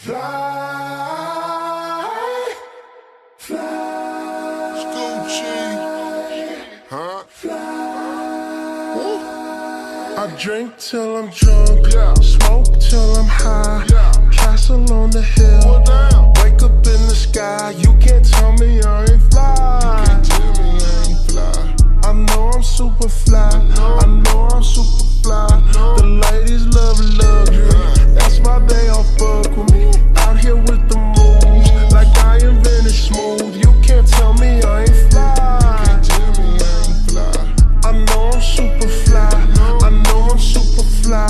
Fly, fly, Scoochie, huh? Woo. I drink till I'm drunk, Yeah. smoke till I'm high, Yeah. castle on the hill, Well, damn. wake up in the sky, you can't tell me I ain't fly. Can't tell me I ain't fly. I know I'm super fly, I know I'm super fly, the ladies love luxury, that's why they all fuck with me, out here with the moves, like I invented smooth, you can't tell me I ain't fly. Can't tell me I ain't fly. I know I'm super fly, I know I'm super fly.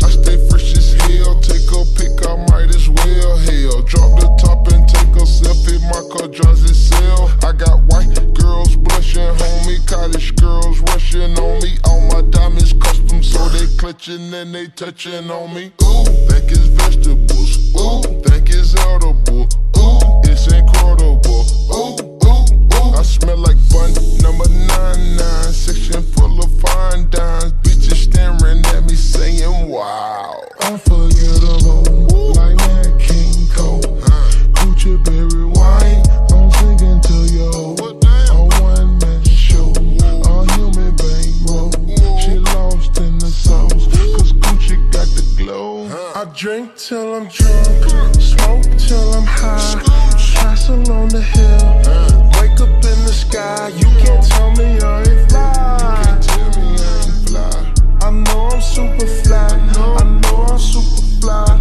I stay fresh as hell, take a pic, I might as well. Hell, drop the top and take a selfie, my car drives itself. I got white girls blushing, homie, college girls rushing on me. All my diamonds custom, so they clutching and they touching on me. Ooh, think it's vegetables. Ooh, think it's edible. Ooh, it's incredible. Ooh, ooh, ooh. I smell like bun number 99, section full of fine dimes. Bitches staring at me saying, wow. Unforgettable, like that King Cole, Gucci berry wine, I'm singing to you. A one-man show, a human bankroll. She lost in the sauce, cause Gucci got the glow. I drink till I'm drunk, smoke till I'm high, castle on the hill, wake up in the sky, you can't tell me I ain't fly. Can't tell me I ain't fly. I know I'm super fly, I know I'm super fly.